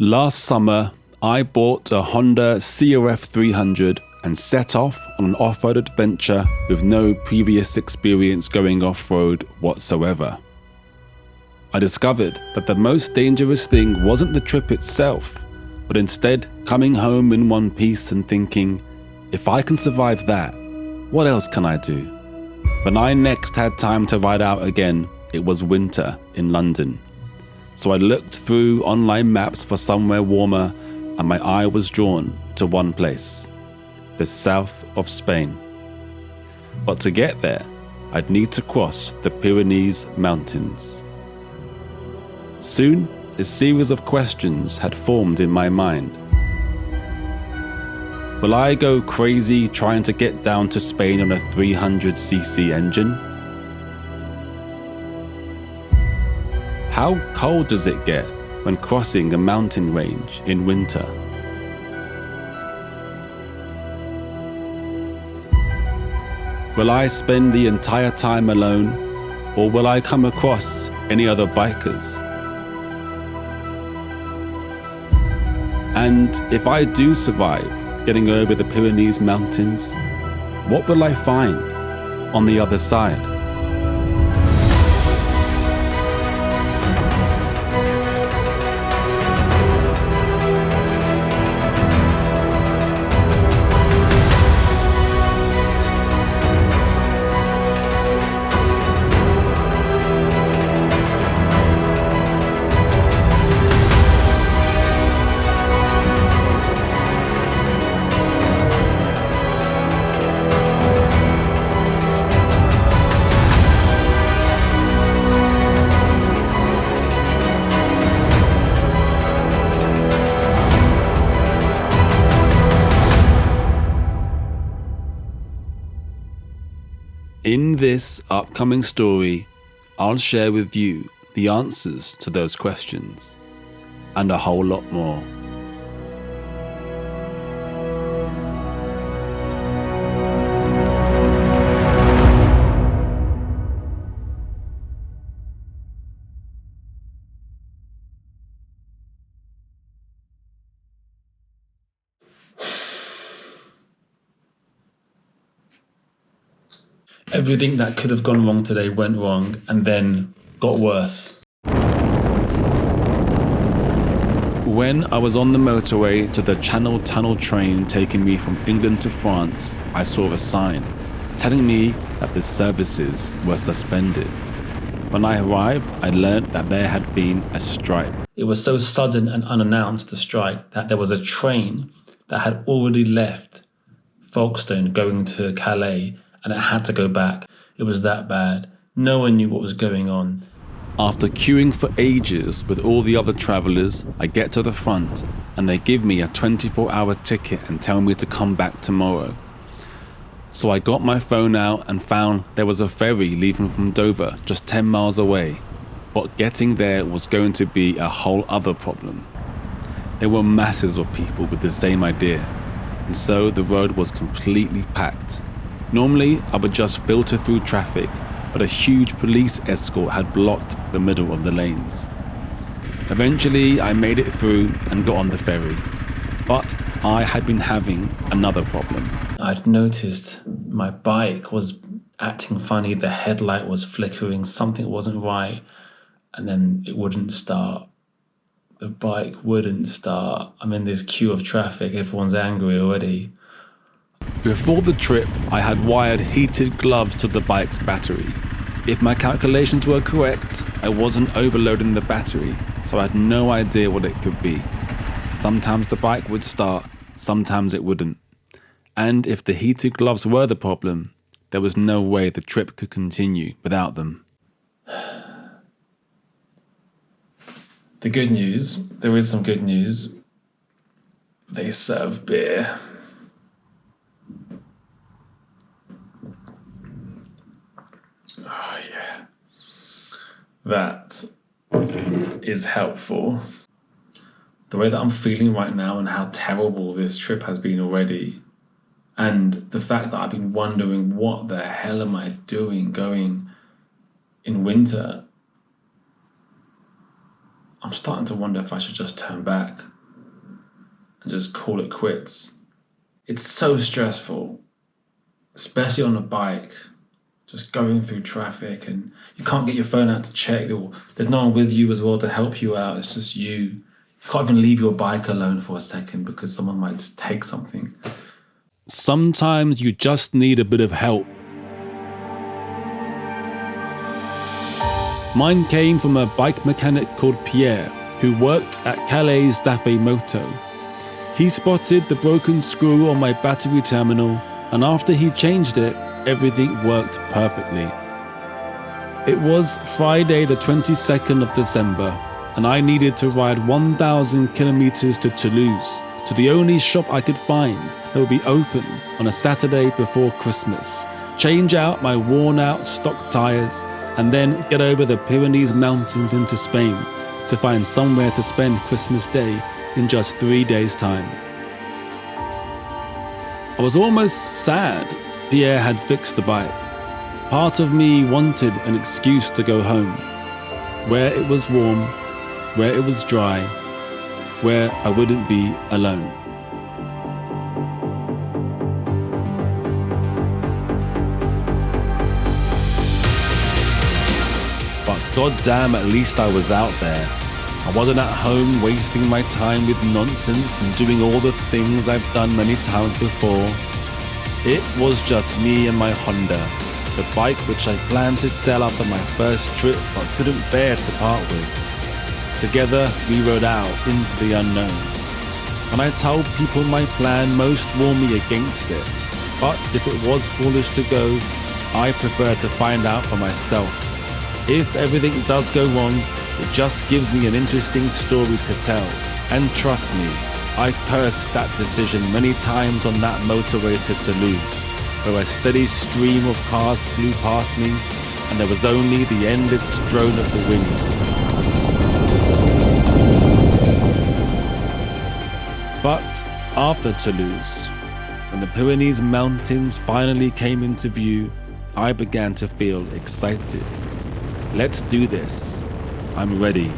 Last summer, I bought a Honda CRF 300 and set off on an off-road adventure with no previous experience going off-road whatsoever. I discovered that the most dangerous thing wasn't the trip itself, but instead coming home in one piece and thinking, if I can survive that, what else can I do? When I next had time to ride out again, it was winter in London. So I looked through online maps for somewhere warmer, and my eye was drawn to one place, the south of Spain. But to get there, I'd need to cross the Pyrenees Mountains. Soon, a series of questions had formed in my mind. Will I go crazy trying to get down to Spain on a 300cc engine? How cold does it get when crossing a mountain range in winter? Will I spend the entire time alone, or will I come across any other bikers? And if I do survive getting over the Pyrenees Mountains, what will I find on the other side? In this upcoming story, I'll share with you the answers to those questions, and a whole lot more. Everything that could have gone wrong today went wrong and then got worse. When I was on the motorway to the Channel Tunnel train taking me from England to France, I saw a sign telling me that the services were suspended. When I arrived, I learned that there had been a strike. It was so sudden and unannounced, the strike, that there was a train that had already left Folkestone going to Calais, and it had to go back. It was that bad. No one knew what was going on. After queuing for ages with all the other travellers, I get to the front and they give me a 24-hour ticket and tell me to come back tomorrow. So I got my phone out and found there was a ferry leaving from Dover just 10 miles away. But getting there was going to be a whole other problem. There were masses of people with the same idea, and so the road was completely packed. Normally, I would just filter through traffic, but a huge police escort had blocked the middle of the lanes. Eventually, I made it through and got on the ferry, but I had been having another problem. I'd noticed my bike was acting funny, the headlight was flickering, something wasn't right, and then it wouldn't start. The bike wouldn't start. I'm in this queue of traffic, everyone's angry already. Before the trip, I had wired heated gloves to the bike's battery. If my calculations were correct, I wasn't overloading the battery, so I had no idea what it could be. Sometimes the bike would start, sometimes it wouldn't. And if the heated gloves were the problem, there was no way the trip could continue without them. The good news, there is some good news. They serve beer. Oh yeah, that is helpful. The way that I'm feeling right now and how terrible this trip has been already, and the fact that I've been wondering what the hell am I doing going in winter. I'm starting to wonder if I should just turn back and just call it quits. It's so stressful, especially on a bike, just going through traffic, and you can't get your phone out to check. There's no one with you as well to help you out. It's just you. You can't even leave your bike alone for a second because someone might just take something. Sometimes you just need a bit of help. Mine came from a bike mechanic called Pierre, who worked at Calais Dafe Moto. He spotted the broken screw on my battery terminal, and after he changed it, everything worked perfectly. It was Friday the 22nd of December, and I needed to ride 1,000 kilometers to Toulouse, to the only shop I could find that would be open on a Saturday before Christmas, change out my worn-out stock tires, and then get over the Pyrenees Mountains into Spain to find somewhere to spend Christmas Day in just 3 days' time. I was almost sad Pierre had fixed the bike. Part of me wanted an excuse to go home, where it was warm, where it was dry, where I wouldn't be alone. But goddamn, at least I was out there. I wasn't at home wasting my time with nonsense and doing all the things I've done many times before. It was just me and my Honda, the bike which I planned to sell after my first trip but couldn't bear to part with. Together we rode out into the unknown. When I told people my plan, most warned me against it. But if it was foolish to go, I prefer to find out for myself. If everything does go wrong, it just gives me an interesting story to tell. And trust me, I cursed that decision many times on that motorway to Toulouse, where a steady stream of cars flew past me, and there was only the endless drone of the wind. But after Toulouse, when the Pyrenees Mountains finally came into view, I began to feel excited. Let's do this. I'm ready.